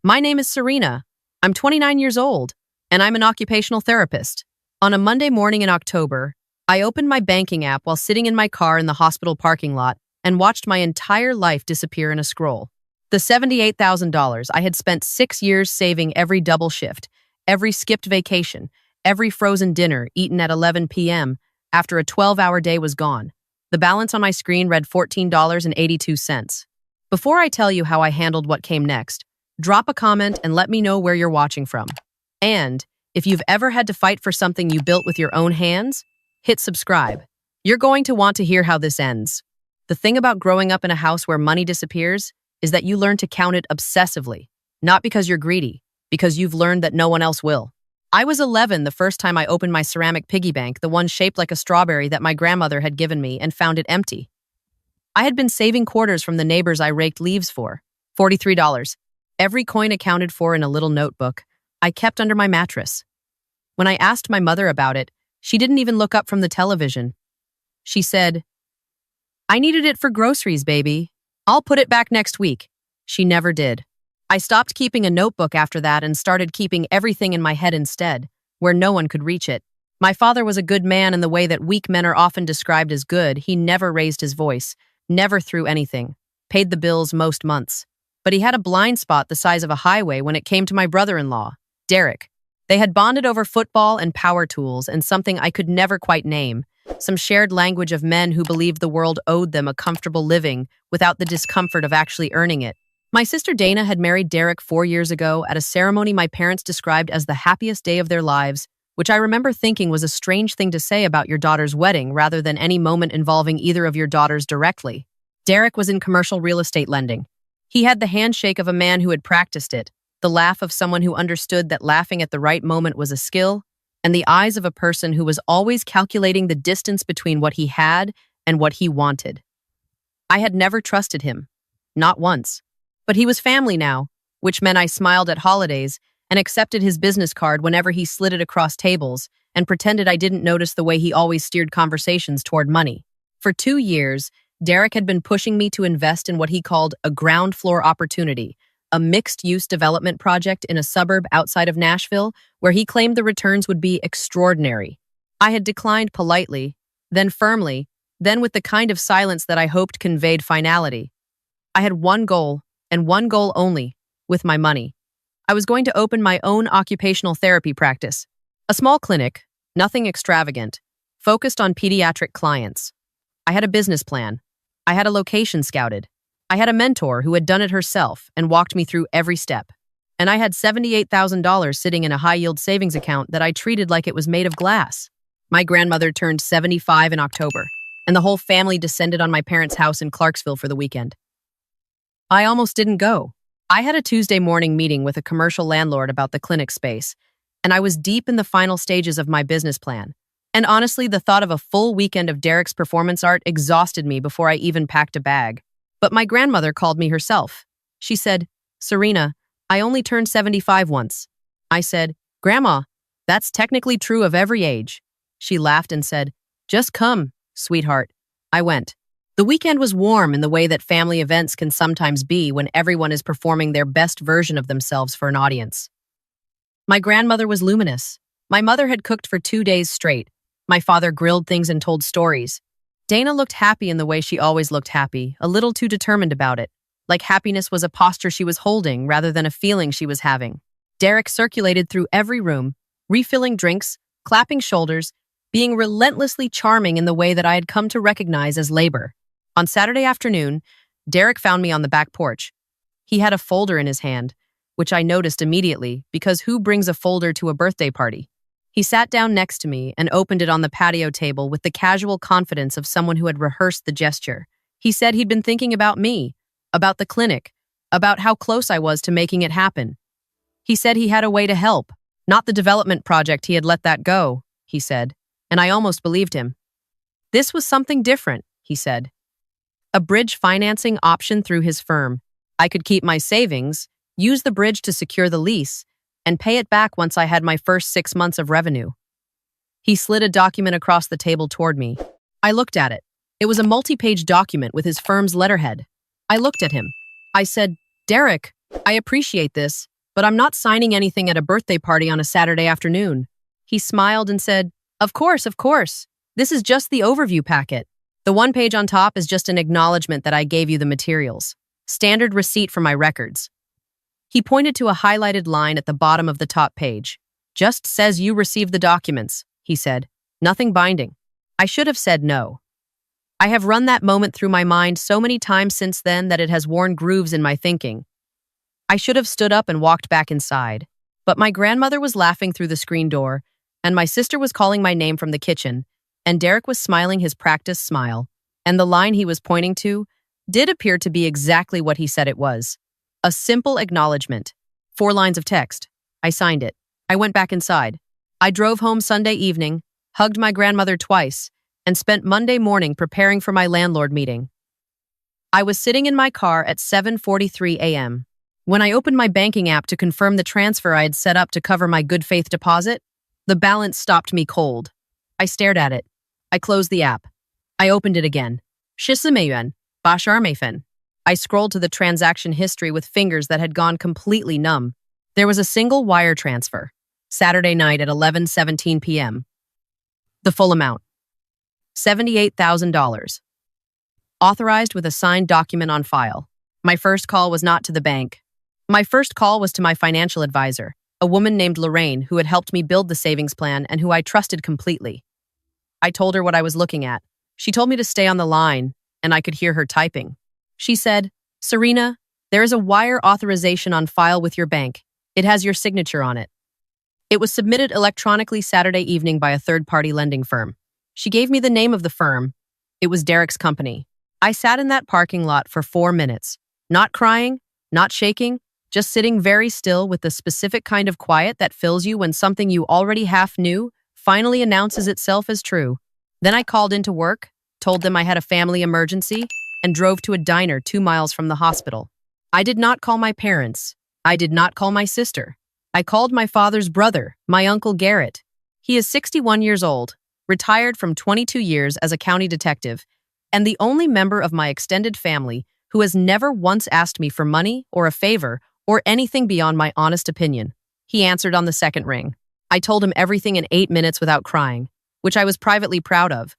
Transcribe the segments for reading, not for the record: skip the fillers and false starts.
My name is Serena. I'm 29 years old, and I'm an occupational therapist. On a Monday morning in October, I opened my banking app while sitting in my car in the hospital parking lot and watched my entire life disappear in a scroll. The $78,000 I had spent 6 years saving every double shift, every skipped vacation, every frozen dinner eaten at 11 p.m. after a 12-hour day was gone. The balance on my screen read $14.82. Before I tell you how I handled what came next, drop a comment and let me know where you're watching from. And if you've ever had to fight for something you built with your own hands, hit subscribe. You're going to want to hear how this ends. The thing about growing up in a house where money disappears is that you learn to count it obsessively, not because you're greedy, because you've learned that no one else will. I was 11 the first time I opened my ceramic piggy bank, the one shaped like a strawberry that my grandmother had given me, and found it empty. I had been saving quarters from the neighbors I raked leaves for, $43. Every coin accounted for in a little notebook I kept under my mattress. When I asked my mother about it, she didn't even look up from the television. She said, "I needed it for groceries, baby. I'll put it back next week." She never did. I stopped keeping a notebook after that and started keeping everything in my head instead, where no one could reach it. My father was a good man in the way that weak men are often described as good. He never raised his voice, never threw anything, paid the bills most months. But he had a blind spot the size of a highway when it came to my brother-in-law, Derek. They had bonded over football and power tools and something I could never quite name, some shared language of men who believed the world owed them a comfortable living without the discomfort of actually earning it. My sister Dana had married Derek 4 years ago at a ceremony my parents described as the happiest day of their lives, which I remember thinking was a strange thing to say about your daughter's wedding rather than any moment involving either of your daughters directly. Derek was in commercial real estate lending. He had the handshake of a man who had practiced it, the laugh of someone who understood that laughing at the right moment was a skill, and the eyes of a person who was always calculating the distance between what he had and what he wanted. I had never trusted him, not once. But he was family now, which meant I smiled at holidays and accepted his business card whenever he slid it across tables and pretended I didn't notice the way he always steered conversations toward money. For 2 years, Derek had been pushing me to invest in what he called a ground floor opportunity, a mixed-use development project in a suburb outside of Nashville where he claimed the returns would be extraordinary. I had declined politely, then firmly, then with the kind of silence that I hoped conveyed finality. I had one goal, and one goal only, with my money. I was going to open my own occupational therapy practice, a small clinic, nothing extravagant, focused on pediatric clients. I had a business plan. I had a location scouted. I had a mentor who had done it herself and walked me through every step. And I had $78,000 sitting in a high-yield savings account that I treated like it was made of glass. My grandmother turned 75 in October, and the whole family descended on my parents' house in Clarksville for the weekend. I almost didn't go. I had a Tuesday morning meeting with a commercial landlord about the clinic space, and I was deep in the final stages of my business plan. And honestly, the thought of a full weekend of Derek's performance art exhausted me before I even packed a bag. But my grandmother called me herself. She said, "Serena, I only turned 75 once." I said, "Grandma, that's technically true of every age." She laughed and said, "Just come, sweetheart." I went. The weekend was warm in the way that family events can sometimes be when everyone is performing their best version of themselves for an audience. My grandmother was luminous. My mother had cooked for 2 days straight. My father grilled things and told stories. Dana looked happy in the way she always looked happy, a little too determined about it, like happiness was a posture she was holding rather than a feeling she was having. Derek circulated through every room, refilling drinks, clapping shoulders, being relentlessly charming in the way that I had come to recognize as labor. On Saturday afternoon, Derek found me on the back porch. He had a folder in his hand, which I noticed immediately because who brings a folder to a birthday party? He sat down next to me and opened it on the patio table with the casual confidence of someone who had rehearsed the gesture. He said he'd been thinking about me, about the clinic, about how close I was to making it happen. He said he had a way to help, not the development project he had let that go, he said, and I almost believed him. This was something different, he said. A bridge financing option through his firm. I could keep my savings, use the bridge to secure the lease, and pay it back once I had my first 6 months of revenue. He slid a document across the table toward me. I looked at it. It was a multi-page document with his firm's letterhead. I looked at him. I said, "Derek, I appreciate this, but I'm not signing anything at a birthday party on a Saturday afternoon. He smiled and said, Of course, of course. This is just the overview packet. The one page on top is just an acknowledgement that I gave you the materials. Standard receipt for my records. He pointed to a highlighted line at the bottom of the top page. Just says you received the documents, he said. Nothing binding. I should have said no. I have run that moment through my mind so many times since then that it has worn grooves in my thinking. I should have stood up and walked back inside. But my grandmother was laughing through the screen door, and my sister was calling my name from the kitchen, and Derek was smiling his practiced smile, and the line he was pointing to did appear to be exactly what he said it was. A simple acknowledgement. 4 lines of text. I signed it. I went back inside. I drove home Sunday evening, hugged my grandmother twice, and spent Monday morning preparing for my landlord meeting. I was sitting in my car at 7:43 a.m. When I opened my banking app to confirm the transfer I had set up to cover my good faith deposit, the balance stopped me cold. I stared at it. I closed the app. I opened it again. 10,000 yuan, 82,000. I scrolled to the transaction history with fingers that had gone completely numb. There was a single wire transfer. Saturday night at 11:17 p.m. The full amount. $78,000. Authorized with a signed document on file. My first call was not to the bank. My first call was to my financial advisor, a woman named Lorraine who had helped me build the savings plan and who I trusted completely. I told her what I was looking at. She told me to stay on the line, and I could hear her typing. She said, Serena, there is a wire authorization on file with your bank. It has your signature on it. It was submitted electronically Saturday evening by a third-party lending firm. She gave me the name of the firm. It was Derek's company. I sat in that parking lot for 4 minutes, not crying, not shaking, just sitting very still with the specific kind of quiet that fills you when something you already half knew finally announces itself as true. Then I called into work, told them I had a family emergency, and drove to a diner 2 miles from the hospital. I did not call my parents. I did not call my sister. I called my father's brother, my Uncle Garrett. He is 61 years old, retired from 22 years as a county detective, and the only member of my extended family who has never once asked me for money or a favor or anything beyond my honest opinion. He answered on the second ring. I told him everything in 8 minutes without crying, which I was privately proud of.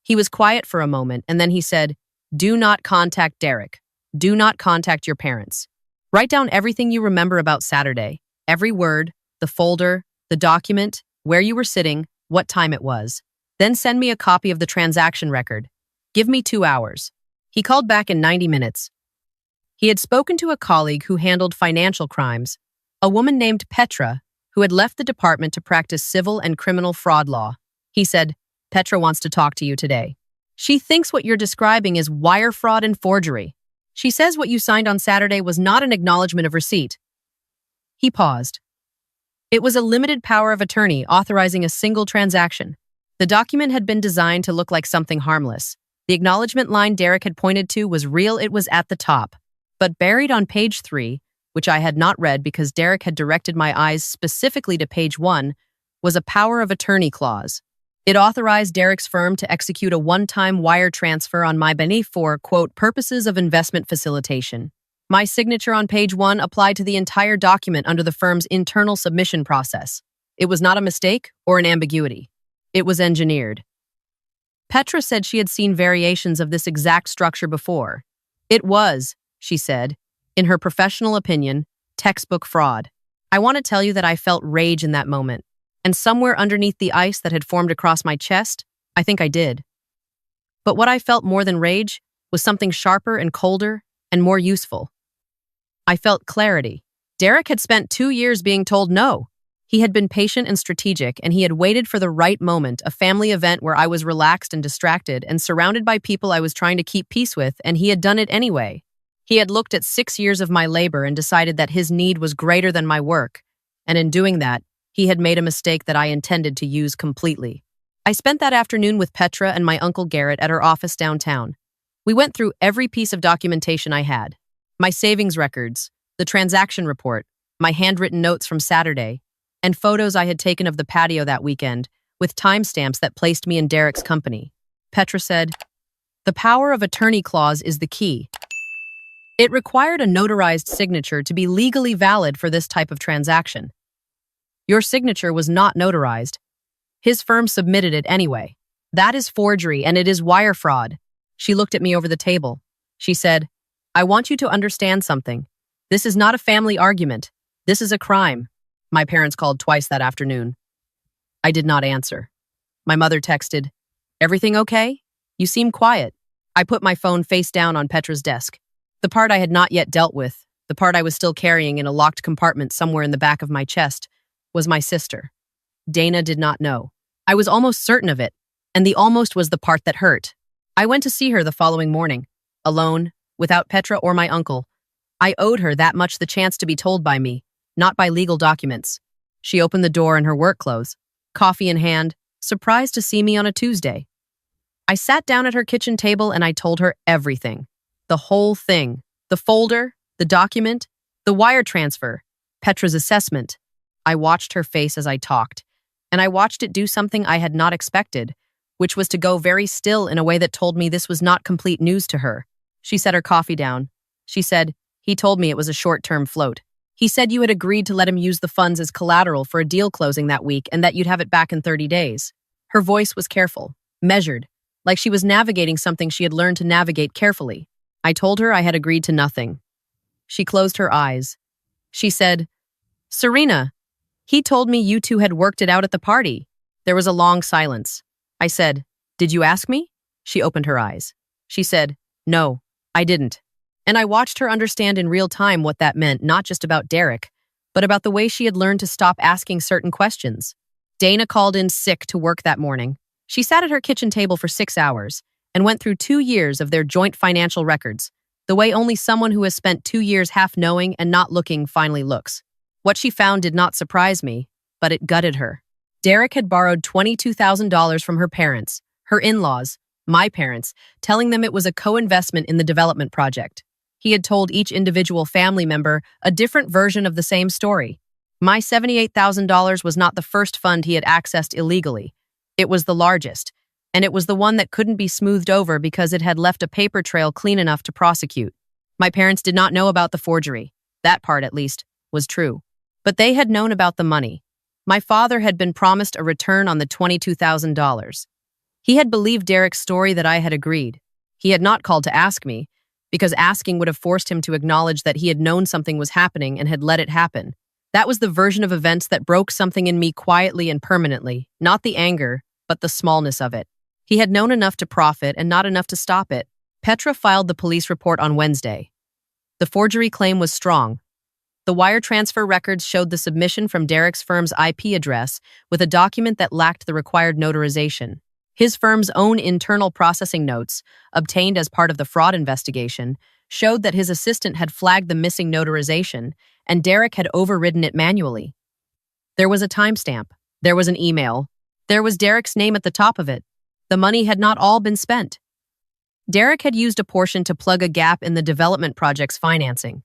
He was quiet for a moment, and then he said, Do not contact Derek. Do not contact your parents. Write down everything you remember about Saturday, every word, the folder, the document, where you were sitting, what time it was. Then send me a copy of the transaction record. Give me 2 hours. He called back in 90 minutes. He had spoken to a colleague who handled financial crimes, a woman named Petra, who had left the department to practice civil and criminal fraud law. He said, Petra wants to talk to you today. She thinks what you're describing is wire fraud and forgery. She says what you signed on Saturday was not an acknowledgement of receipt. He paused. It was a limited power of attorney authorizing a single transaction. The document had been designed to look like something harmless. The acknowledgement line Derek had pointed to was real. It was at the top. But buried on page 3, which I had not read because Derek had directed my eyes specifically to page 1, was a power of attorney clause. It authorized Derek's firm to execute a one-time wire transfer on my behalf for, quote, purposes of investment facilitation. My signature on page 1 applied to the entire document under the firm's internal submission process. It was not a mistake or an ambiguity. It was engineered. Petra said she had seen variations of this exact structure before. It was, she said, in her professional opinion, textbook fraud. I want to tell you that I felt rage in that moment. And somewhere underneath the ice that had formed across my chest, I think I did. But what I felt more than rage was something sharper and colder and more useful. I felt clarity. Derek had spent 2 years being told no. He had been patient and strategic, and he had waited for the right moment, a family event where I was relaxed and distracted and surrounded by people I was trying to keep peace with, and he had done it anyway. He had looked at 6 years of my labor and decided that his need was greater than my work, and in doing that, he had made a mistake that I intended to use completely. I spent that afternoon with Petra and my Uncle Garrett at her office downtown. We went through every piece of documentation I had. My savings records, the transaction report, my handwritten notes from Saturday, and photos I had taken of the patio that weekend, with timestamps that placed me in Derek's company. Petra said, The power of attorney clause is the key. It required a notarized signature to be legally valid for this type of transaction. Your signature was not notarized. His firm submitted it anyway. That is forgery and it is wire fraud. She looked at me over the table. She said, I want you to understand something. This is not a family argument. This is a crime. My parents called twice that afternoon. I did not answer. My mother texted, Everything okay? You seem quiet. I put my phone face down on Petra's desk. The part I had not yet dealt with, the part I was still carrying in a locked compartment somewhere in the back of my chest, was my sister. Dana did not know. I was almost certain of it, and the almost was the part that hurt. I went to see her the following morning, alone, without Petra or my uncle. I owed her that much the chance to be told by me, not by legal documents. She opened the door in her work clothes, coffee in hand, surprised to see me on a Tuesday. I sat down at her kitchen table and I told her everything. The whole thing. The folder, the document, the wire transfer, Petra's assessment. I watched her face as I talked, and I watched it do something I had not expected, which was to go very still in a way that told me this was not complete news to her. She set her coffee down. She said, He told me it was a short-term float. He said you had agreed to let him use the funds as collateral for a deal closing that week and that you'd have it back in 30 days. Her voice was careful, measured, like she was navigating something she had learned to navigate carefully. I told her I had agreed to nothing. She closed her eyes. She said, Serena, he told me you two had worked it out at the party. There was a long silence. I said, Did you ask me? She opened her eyes. She said, No, I didn't. And I watched her understand in real time what that meant, not just about Derek, but about the way she had learned to stop asking certain questions. Dana called in sick to work that morning. She sat at her kitchen table for 6 hours and went through 2 years of their joint financial records, the way only someone who has spent 2 years half knowing and not looking finally looks. What she found did not surprise me, but it gutted her. Derek had borrowed $22,000 from her parents, her in-laws, my parents, telling them it was a co-investment in the development project. He had told each individual family member a different version of the same story. My $78,000 was not the first fund he had accessed illegally. It was the largest, and it was the one that couldn't be smoothed over because it had left a paper trail clean enough to prosecute. My parents did not know about the forgery. That part, at least, was true. But they had known about the money. My father had been promised a return on the $22,000. He had believed Derek's story that I had agreed. He had not called to ask me, because asking would have forced him to acknowledge that he had known something was happening and had let it happen. That was the version of events that broke something in me quietly and permanently, not the anger, but the smallness of it. He had known enough to profit and not enough to stop it. Petra filed the police report on Wednesday. The forgery claim was strong. The wire transfer records showed the submission from Derek's firm's IP address with a document that lacked the required notarization. His firm's own internal processing notes, obtained as part of the fraud investigation, showed that his assistant had flagged the missing notarization, and Derek had overridden it manually. There was a timestamp. There was an email. There was Derek's name at the top of it. The money had not all been spent. Derek had used a portion to plug a gap in the development project's financing.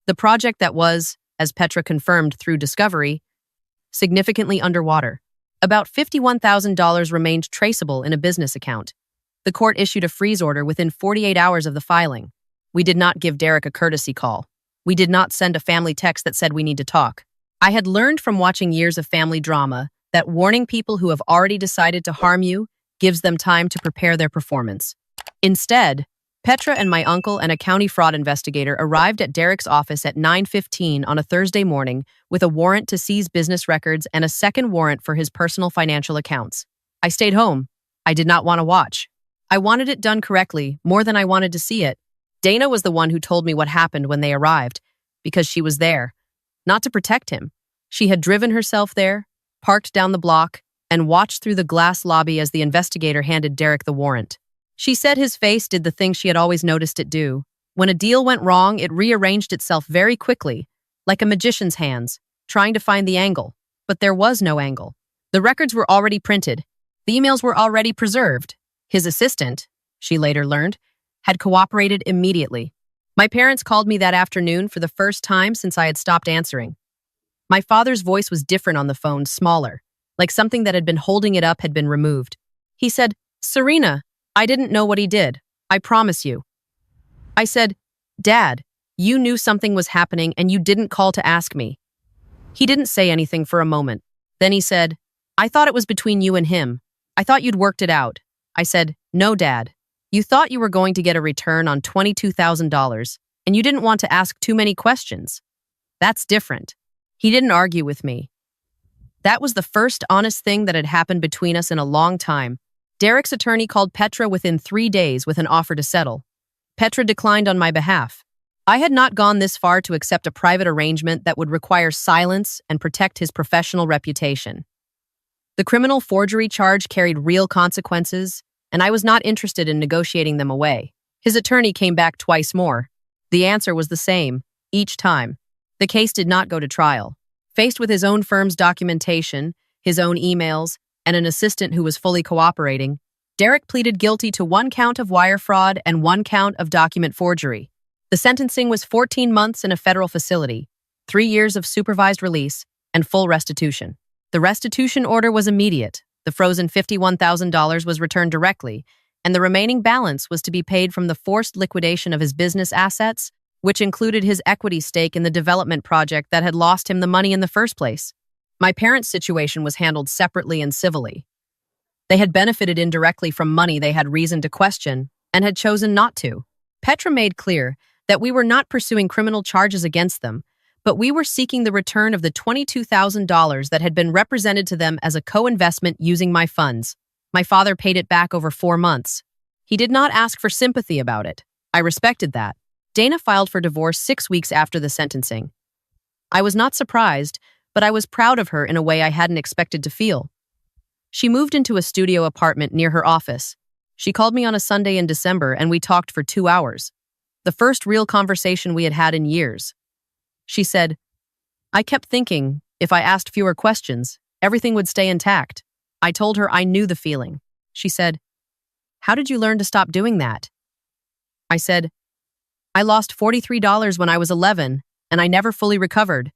The project that was, as Petra confirmed through discovery, significantly underwater. About $51,000 remained traceable in a business account. The court issued a freeze order within 48 hours of the filing. We did not give Derek a courtesy call. We did not send a family text that said we need to talk. I had learned from watching years of family drama that warning people who have already decided to harm you gives them time to prepare their performance. Instead, Petra and my uncle and a county fraud investigator arrived at Derek's office at 9:15 on a Thursday morning with a warrant to seize business records and a second warrant for his personal financial accounts. I stayed home. I did not want to watch. I wanted it done correctly, more than I wanted to see it. Dana was the one who told me what happened when they arrived, because she was there. Not to protect him. She had driven herself there, parked down the block, and watched through the glass lobby as the investigator handed Derek the warrant. She said his face did the thing she had always noticed it do. When a deal went wrong, it rearranged itself very quickly, like a magician's hands, trying to find the angle. But there was no angle. The records were already printed. The emails were already preserved. His assistant, she later learned, had cooperated immediately. My parents called me that afternoon for the first time since I had stopped answering. My father's voice was different on the phone, smaller, like something that had been holding it up had been removed. He said, "Serena, I didn't know what he did. I promise you." I said, Dad, you knew something was happening and you didn't call to ask me. He didn't say anything for a moment. Then he said, I thought it was between you and him. I thought you'd worked it out. I said, no, Dad. You thought you were going to get a return on $22,000, and you didn't want to ask too many questions. That's different. He didn't argue with me. That was the first honest thing that had happened between us in a long time. Derek's attorney called Petra within 3 days with an offer to settle. Petra declined on my behalf. I had not gone this far to accept a private arrangement that would require silence and protect his professional reputation. The criminal forgery charge carried real consequences, and I was not interested in negotiating them away. His attorney came back twice more. The answer was the same, each time. The case did not go to trial. Faced with his own firm's documentation, his own emails, and an assistant who was fully cooperating, Derek pleaded guilty to 1 count of wire fraud and 1 count of document forgery. The sentencing was 14 months in a federal facility, 3 years of supervised release, and full restitution. The restitution order was immediate. The frozen $51,000 was returned directly, and the remaining balance was to be paid from the forced liquidation of his business assets, which included his equity stake in the development project that had lost him the money in the first place. My parents' situation was handled separately and civilly. They had benefited indirectly from money they had reason to question and had chosen not to. Petra made clear that we were not pursuing criminal charges against them, but we were seeking the return of the $22,000 that had been represented to them as a co-investment using my funds. My father paid it back over 4 months. He did not ask for sympathy about it. I respected that. Dana filed for divorce 6 weeks after the sentencing. I was not surprised, but I was proud of her in a way I hadn't expected to feel. She moved into a studio apartment near her office. She called me on a Sunday in December and we talked for 2 hours. The first real conversation we had had in years. She said, I kept thinking, if I asked fewer questions, everything would stay intact. I told her I knew the feeling. She said, how did you learn to stop doing that? I said, I lost $43 when I was 11, and I never fully recovered.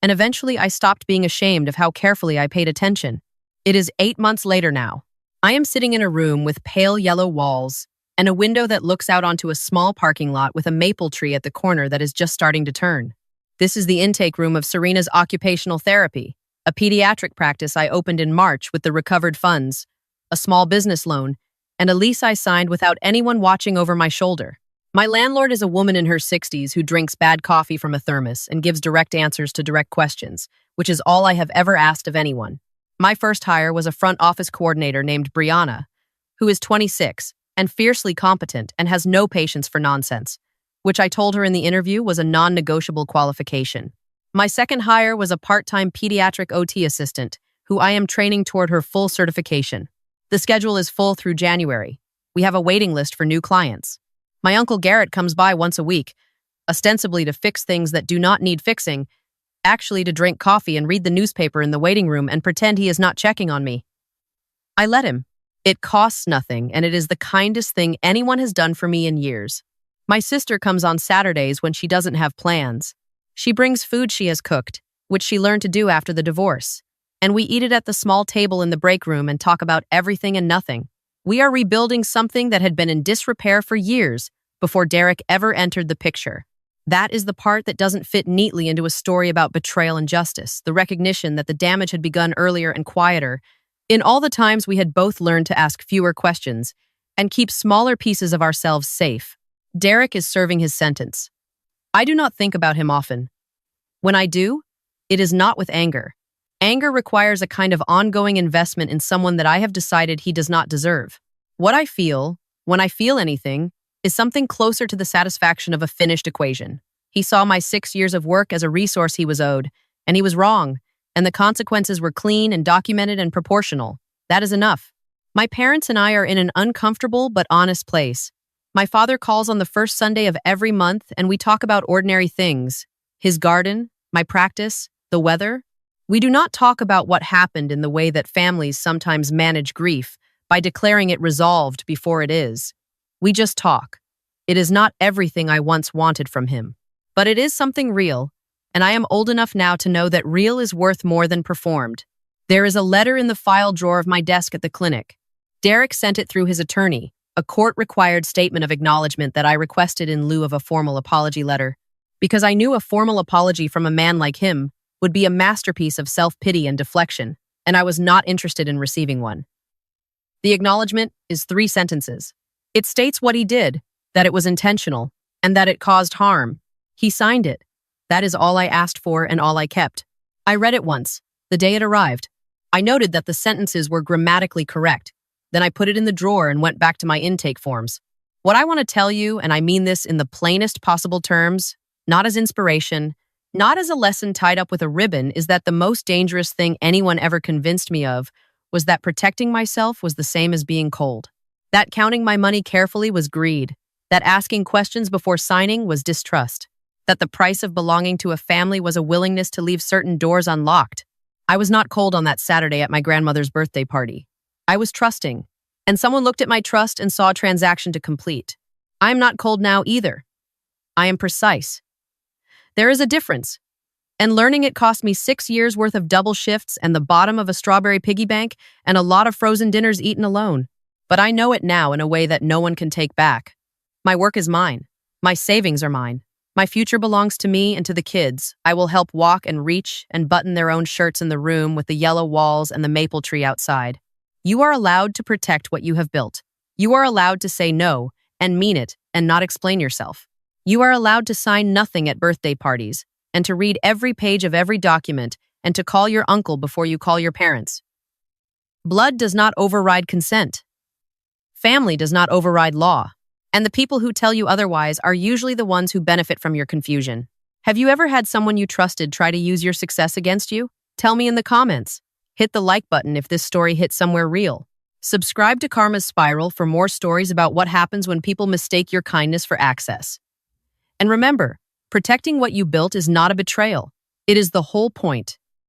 And eventually I stopped being ashamed of how carefully I paid attention. It is 8 months later now. I am sitting in a room with pale yellow walls and a window that looks out onto a small parking lot with a maple tree at the corner that is just starting to turn. This is the intake room of Serena's occupational therapy, a pediatric practice I opened in March with the recovered funds, a small business loan, and a lease I signed without anyone watching over my shoulder. My landlord is a woman in her 60s who drinks bad coffee from a thermos and gives direct answers to direct questions, which is all I have ever asked of anyone. My first hire was a front office coordinator named Brianna, who is 26 and fiercely competent and has no patience for nonsense, which I told her in the interview was a non-negotiable qualification. My second hire was a part-time pediatric OT assistant, who I am training toward her full certification. The schedule is full through January. We have a waiting list for new clients. My Uncle Garrett comes by once a week, ostensibly to fix things that do not need fixing, actually to drink coffee and read the newspaper in the waiting room and pretend he is not checking on me. I let him. It costs nothing, and it is the kindest thing anyone has done for me in years. My sister comes on Saturdays when she doesn't have plans. She brings food she has cooked, which she learned to do after the divorce, and we eat it at the small table in the break room and talk about everything and nothing. We are rebuilding something that had been in disrepair for years before Derek ever entered the picture. That is the part that doesn't fit neatly into a story about betrayal and justice, the recognition that the damage had begun earlier and quieter, in all the times we had both learned to ask fewer questions and keep smaller pieces of ourselves safe. Derek is serving his sentence. I do not think about him often. When I do, it is not with anger. Anger requires a kind of ongoing investment in someone that I have decided he does not deserve. What I feel, when I feel anything, is something closer to the satisfaction of a finished equation. He saw my 6 years of work as a resource he was owed, and he was wrong, and the consequences were clean and documented and proportional. That is enough. My parents and I are in an uncomfortable but honest place. My father calls on the first Sunday of every month, and we talk about ordinary things. His garden, my practice, the weather. We do not talk about what happened in the way that families sometimes manage grief, by declaring it resolved before it is. We just talk. It is not everything I once wanted from him, but it is something real, and I am old enough now to know that real is worth more than performed. There is a letter in the file drawer of my desk at the clinic. Derek sent it through his attorney, a court-required statement of acknowledgement that I requested in lieu of a formal apology letter, because I knew a formal apology from a man like him would be a masterpiece of self-pity and deflection, and I was not interested in receiving one. The acknowledgement is 3 sentences. It states what he did, that it was intentional, and that it caused harm. He signed it. That is all I asked for and all I kept. I read it once, the day it arrived. I noted that the sentences were grammatically correct. Then I put it in the drawer and went back to my intake forms. What I want to tell you, and I mean this in the plainest possible terms, not as inspiration, not as a lesson tied up with a ribbon, is that the most dangerous thing anyone ever convinced me of was that protecting myself was the same as being cold. That counting my money carefully was greed. That asking questions before signing was distrust. That the price of belonging to a family was a willingness to leave certain doors unlocked. I was not cold on that Saturday at my grandmother's birthday party. I was trusting, and someone looked at my trust and saw a transaction to complete. I am not cold now either. I am precise. There is a difference, and learning it cost me 6 years' worth of double shifts and the bottom of a strawberry piggy bank and a lot of frozen dinners eaten alone. But I know it now in a way that no one can take back. My work is mine. My savings are mine. My future belongs to me and to the kids. I will help walk and reach and button their own shirts in the room with the yellow walls and the maple tree outside. You are allowed to protect what you have built. You are allowed to say no and mean it and not explain yourself. You are allowed to sign nothing at birthday parties and to read every page of every document and to call your uncle before you call your parents. Blood does not override consent. Family does not override law. And the people who tell you otherwise are usually the ones who benefit from your confusion. Have you ever had someone you trusted try to use your success against you? Tell me in the comments. Hit the like button if this story hit somewhere real. Subscribe to Karma's Spiral for more stories about what happens when people mistake your kindness for access. And remember, protecting what you built is not a betrayal. It is the whole point.